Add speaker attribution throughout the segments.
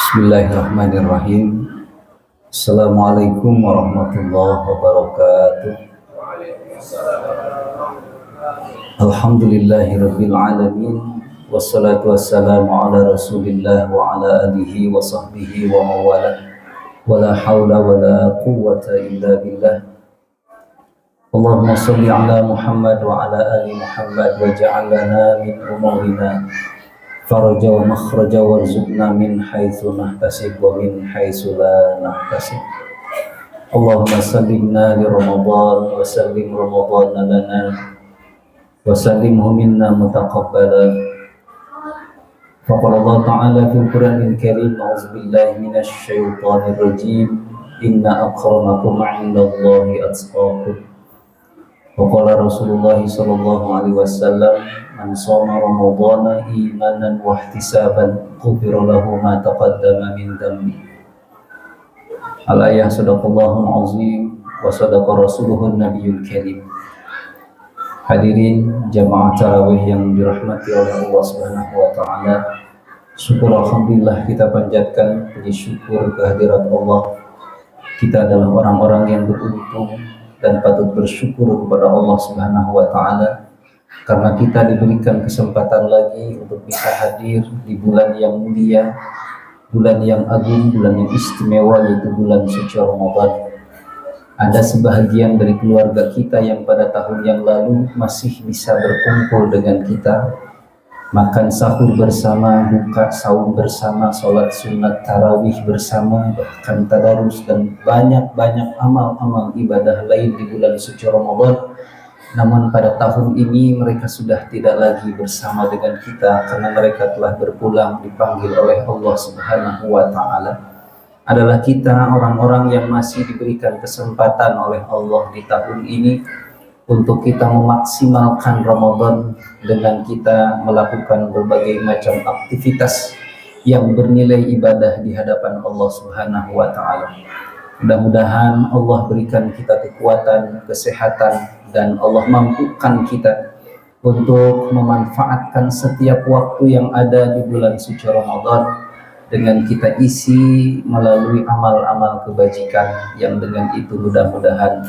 Speaker 1: Bismillahirrahmanirrahim. Assalamualaikum warahmatullahi wabarakatuh. Alhamdulillahirabbil alamin. Wassalatu wassalamu ala Rasulillah wa ala alihi wa sahbihi wa mawala. Wala haula wala quwwata illa billah. Allahumma shalli ala Muhammad wa ala ali Muhammad waj'al lana min umurina faraja wa makhraja warzuqna min haitsu nahtasib wa min haitsu la nahtasib. Allahumma sallimna li Ramadan wa sallim Ramadan lana wa sallimhu minna mutaqabbala. Faqala Allah Ta'ala fil Qur'anil Karim, a'udzu billahi minasy syaithanir rajim, inna akramakum 'indallahi atqakum. Wa qala Rasulullah sallallahu alaihi wasallam, man shoma ramadhana imanan wa ihtisaban ghufira lahu ma taqaddama min dhanbi. Al-ayah sadaqallahul azim wa sadaqa rasuluhun nabiyul karim. Hadirin jamaah tarawih yang dirahmati oleh Allah Subhanahu wa taala. Syukur alhamdulillah kita panjatkan puji syukur kehadirat Allah. Kita adalah orang-orang yang beruntung dan patut bersyukur kepada Allah Subhanahu wa taala karena kita diberikan kesempatan lagi untuk bisa hadir di bulan yang mulia, bulan yang agung, bulan yang istimewa, yaitu bulan suci Ramadan. Ada sebahagian dari keluarga kita yang pada tahun yang lalu masih bisa berkumpul dengan kita, makan sahur bersama, buka saum bersama, sholat sunat tarawih bersama, bahkan tadarus dan banyak-banyak amal-amal ibadah lain di bulan suci Ramadan. Namun pada tahun ini mereka sudah tidak lagi bersama dengan kita karena mereka telah berpulang dipanggil oleh Allah Subhanahu wa taala. Adalah kita orang-orang yang masih diberikan kesempatan oleh Allah di tahun ini untuk kita memaksimalkan Ramadan dengan kita melakukan berbagai macam aktivitas yang bernilai ibadah di hadapan Allah Subhanahu wa taala. Mudah-mudahan Allah berikan kita kekuatan, kesehatan, dan Allah mampukan kita untuk memanfaatkan setiap waktu yang ada di bulan suci Ramadan dengan kita isi melalui amal-amal kebajikan yang dengan itu mudah-mudahan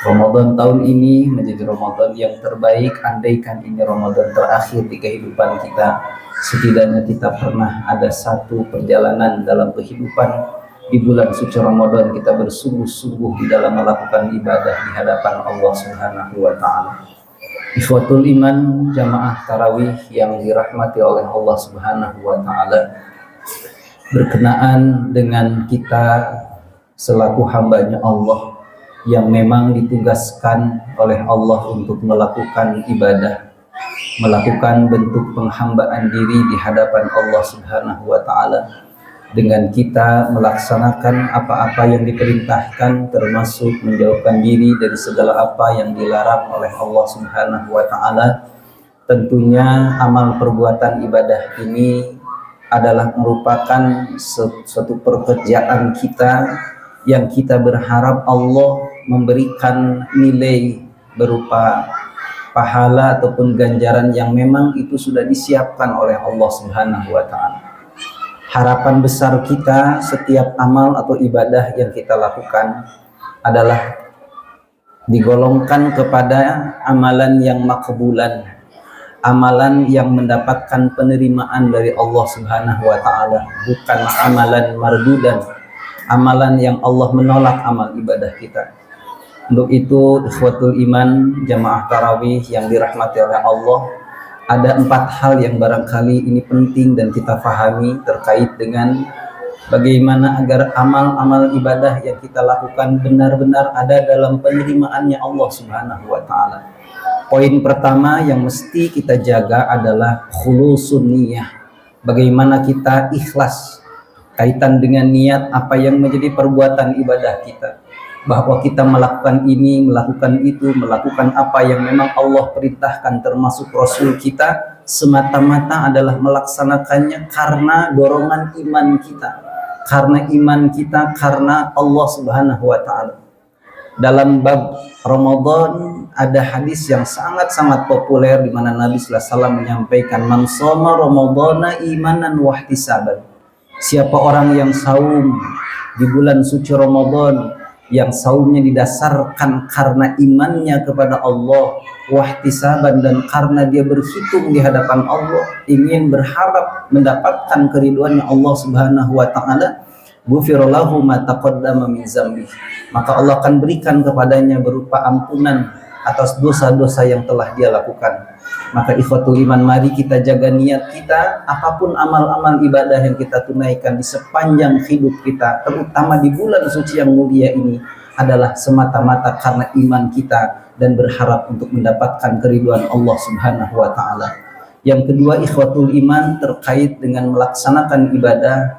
Speaker 1: Ramadan tahun ini menjadi Ramadan yang terbaik. Andaikan ini Ramadan terakhir di kehidupan kita, setidaknya kita pernah ada satu perjalanan dalam kehidupan di bulan suci Ramadan kita bersungguh-sungguh di dalam melakukan ibadah di hadapan Allah Subhanahu wa taala. Ikhwatul iman, jamaah tarawih yang dirahmati oleh Allah Subhanahu wa taala, berkenaan dengan kita selaku hambanya Allah yang memang ditugaskan oleh Allah untuk melakukan ibadah, melakukan bentuk penghambaan diri di hadapan Allah Subhanahu wa taala, dengan kita melaksanakan apa-apa yang diperintahkan, termasuk menjauhkan diri dari segala apa yang dilarang oleh Allah Subhanahu wa taala. Tentunya amal perbuatan ibadah ini adalah merupakan suatu pekerjaan kita yang kita berharap Allah memberikan nilai berupa pahala ataupun ganjaran yang memang itu sudah disiapkan oleh Allah Subhanahu wa taala. Harapan besar kita setiap amal atau ibadah yang kita lakukan adalah digolongkan kepada amalan yang makbulan, amalan yang mendapatkan penerimaan dari Allah Subhanahu wa taala, bukan amalan mardudan, amalan yang Allah menolak amal ibadah kita. Untuk itu, ikhwatul iman, jamaah tarawih yang dirahmati oleh Allah, ada 4 hal yang barangkali ini penting dan kita fahami terkait dengan bagaimana agar amal-amal ibadah yang kita lakukan benar-benar ada dalam penerimaannya Allah Subhanahu wa taala. Poin pertama yang mesti kita jaga adalah khulusun niyah. Bagaimana kita ikhlas kaitan dengan niat apa yang menjadi perbuatan ibadah kita, bahwa kita melakukan ini, melakukan itu, melakukan apa yang memang Allah perintahkan termasuk Rasul kita, semata-mata adalah melaksanakannya karena dorongan iman kita, karena Allah Subhanahu wa taala. Dalam bab Ramadan ada hadis yang sangat-sangat populer di mana Nabi sallallahu alaihi wasallam menyampaikan, man shoma ramadhana imanan wa ihtisaban. Siapa orang yang saum di bulan suci Ramadan, yang saumnya didasarkan karena imannya kepada Allah, wahtisaban, dan karena dia berhitung di hadapan Allah, ingin berharap mendapatkan keriduannya Allah Subhanahu wa taala, ghufira lahu ma taqaddama min dzambi, maka Allah akan berikan kepadanya berupa ampunan atas dosa-dosa yang telah dia lakukan. Maka ikhwatul iman, mari kita jaga niat kita, apapun amal-amal ibadah yang kita tunaikan di sepanjang hidup kita, terutama di bulan suci yang mulia ini, adalah semata-mata karena iman kita dan berharap untuk mendapatkan keriduan Allah Subhanahu wa taala. Yang kedua, ikhwatul iman, terkait dengan melaksanakan ibadah,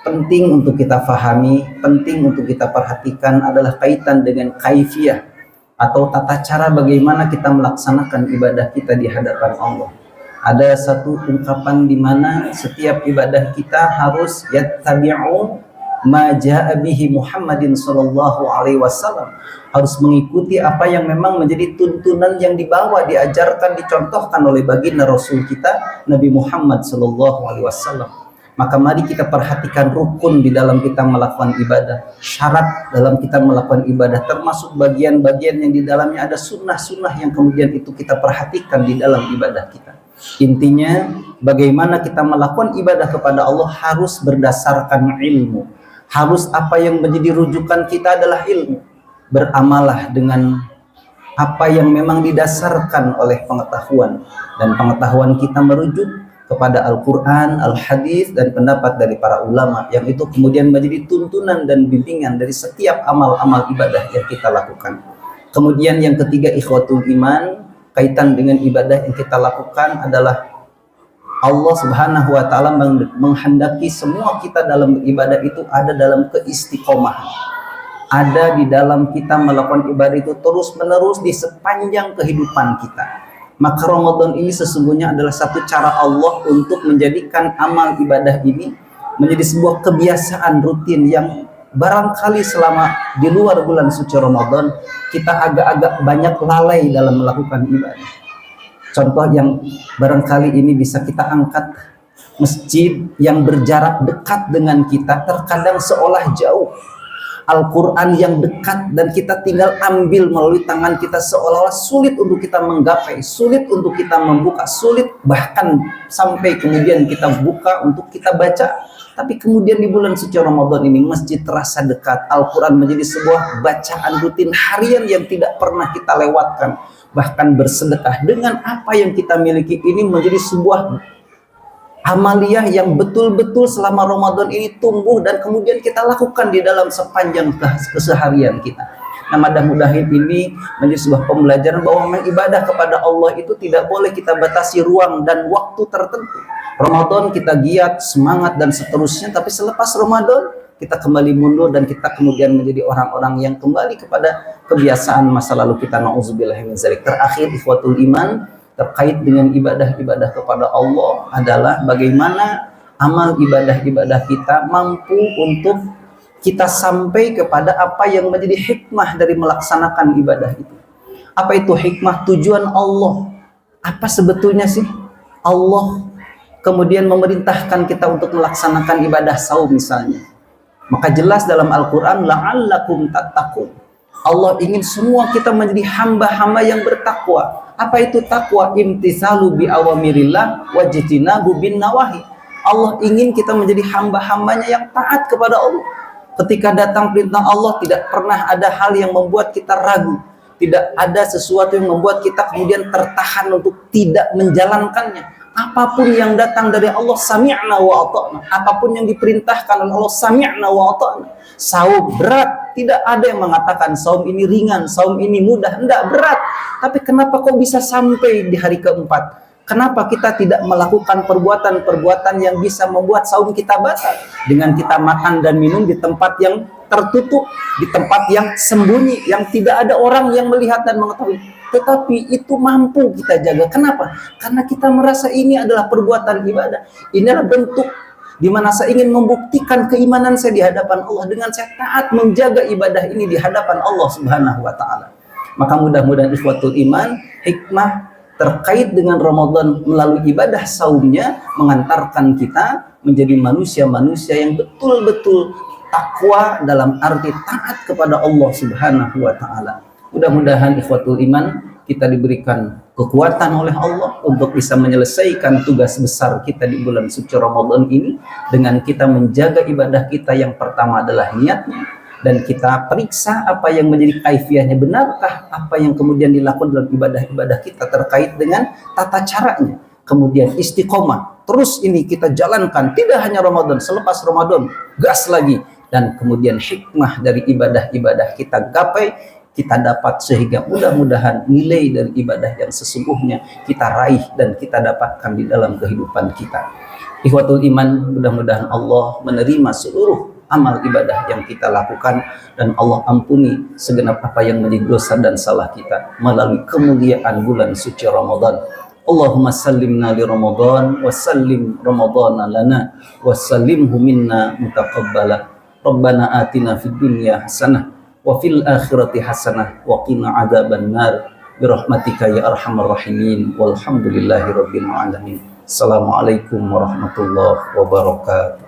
Speaker 1: penting untuk kita fahami, penting untuk kita perhatikan adalah kaitan dengan kaifiyah atau tata cara bagaimana kita melaksanakan ibadah kita di hadapan Allah. Ada satu ungkapan di mana setiap ibadah kita harus yattabi'u ma ja'a bihi Muhammadin sallallahu alaihi wasallam, harus mengikuti apa yang memang menjadi tuntunan yang dibawa, diajarkan, dicontohkan oleh baginda Rasul kita Nabi Muhammad sallallahu alaihi wasallam. Maka mari kita perhatikan rukun di dalam kita melakukan ibadah, syarat dalam kita melakukan ibadah, termasuk bagian-bagian yang di dalamnya ada sunnah-sunnah yang kemudian itu kita perhatikan di dalam ibadah kita. Intinya, bagaimana kita melakukan ibadah kepada Allah harus berdasarkan ilmu. Harus apa yang menjadi rujukan kita adalah ilmu. Beramalah dengan apa yang memang didasarkan oleh pengetahuan, dan pengetahuan kita merujuk kepada Al-Quran, Al-Hadis, dan pendapat dari para ulama, yang itu kemudian menjadi tuntunan dan bimbingan dari setiap amal-amal ibadah yang kita lakukan. Kemudian yang ketiga, ikhwatul iman, kaitan dengan ibadah yang kita lakukan adalah Allah Subhanahu wa taala menghendaki semua kita dalam beribadah itu ada dalam keistiqomahan, ada di dalam kita melakukan ibadah itu terus menerus di sepanjang kehidupan kita. Maka Ramadan ini sesungguhnya adalah satu cara Allah untuk menjadikan amal ibadah ini menjadi sebuah kebiasaan rutin yang barangkali selama di luar bulan suci Ramadan kita agak-agak banyak lalai dalam melakukan ibadah. Contoh yang barangkali ini bisa kita angkat, masjid yang berjarak dekat dengan kita terkadang seolah jauh, Al-Quran yang dekat dan kita tinggal ambil melalui tangan kita seolah-olah sulit untuk kita menggapai, sulit untuk kita membuka, sulit bahkan sampai kemudian kita buka untuk kita baca. Tapi kemudian di bulan suci Ramadan ini masjid terasa dekat, Al-Quran menjadi sebuah bacaan rutin harian yang tidak pernah kita lewatkan. Bahkan bersedekah dengan apa yang kita miliki ini menjadi sebuah amaliyah yang betul-betul selama Ramadan ini tumbuh dan kemudian kita lakukan di dalam sepanjang keseharian kita. Nah, mudah-mudahan ini menjadi sebuah pembelajaran bahwa memang ibadah kepada Allah itu tidak boleh kita batasi ruang dan waktu tertentu. Ramadan kita giat, semangat, dan seterusnya, tapi selepas Ramadan kita kembali mundur dan kita kemudian menjadi orang-orang yang kembali kepada kebiasaan masa lalu kita. Nauzubillah min dzalik. Terakhir, ikhwatul iman, terkait dengan ibadah-ibadah kepada Allah adalah bagaimana amal ibadah-ibadah kita mampu untuk kita sampai kepada apa yang menjadi hikmah dari melaksanakan ibadah itu. Apa itu hikmah? Tujuan Allah. Apa sebetulnya sih Allah kemudian memerintahkan kita untuk melaksanakan ibadah saum misalnya? Maka jelas dalam Al-Quran, la'allakum tattaqun. Allah ingin semua kita menjadi hamba-hamba yang bertakwa. Apa itu takwa? Imtisalu bi awamirillah wajtinabu bin nawahi. Allah ingin kita menjadi hamba-hambanya yang taat kepada Allah. Ketika datang perintah Allah, tidak pernah ada hal yang membuat kita ragu. Tidak ada sesuatu yang membuat kita kemudian tertahan untuk tidak menjalankannya. Apapun yang datang dari Allah, sami'na wa ata'na. Apapun yang diperintahkan oleh Allah, sami'na wa ata'na. Saum berat, tidak ada yang mengatakan saum ini ringan, saum ini mudah. Enggak, berat. Tapi kenapa kok bisa sampai di hari keempat? Kenapa kita tidak melakukan perbuatan-perbuatan yang bisa membuat saum kita batal? Dengan kita makan dan minum di tempat yang tertutup, di tempat yang sembunyi, yang tidak ada orang yang melihat dan mengetahui. Tetapi itu mampu kita jaga. Kenapa? Karena kita merasa ini adalah perbuatan ibadah. Ini adalah bentuk di mana saya ingin membuktikan keimanan saya di hadapan Allah dengan saya taat menjaga ibadah ini di hadapan Allah Subhanahu wa taala. Maka mudah-mudahan ikhwatul iman, hikmah terkait dengan Ramadan melalui ibadah saumnya mengantarkan kita menjadi manusia-manusia yang betul-betul takwa dalam arti taat kepada Allah Subhanahu wa taala. Mudah-mudahan ikhwatul iman kita diberikan kekuatan oleh Allah untuk bisa menyelesaikan tugas besar kita di bulan suci Ramadan ini dengan kita menjaga ibadah kita. Yang pertama adalah niatnya, dan kita periksa apa yang menjadi kaifiahnya, benarkah apa yang kemudian dilakukan dalam ibadah-ibadah kita terkait dengan tata caranya. Kemudian istiqomah, terus ini kita jalankan, tidak hanya Ramadan, selepas Ramadan gas lagi, dan kemudian hikmah dari ibadah-ibadah kita gapai, kita dapat, sehingga mudah-mudahan nilai dari ibadah yang sesungguhnya kita raih dan kita dapatkan di dalam kehidupan kita. Ikhwatul iman, mudah-mudahan Allah menerima seluruh amal ibadah yang kita lakukan, dan Allah ampuni segenap apa yang menjadi dosa dan salah kita melalui kemuliaan bulan suci Ramadan. Allahumma sallimna li Ramadan wa sallim Ramadana lana wa sallimhu minna mutaqabbala. Rabbana atina fid dunya hasanah wa fil akhirati hasanah wa qina adzaban nar birahmatika ya arhamar rahimin walhamdulillahi rabbil alamin. Assalamualaikum warahmatullahi wabarakatuh.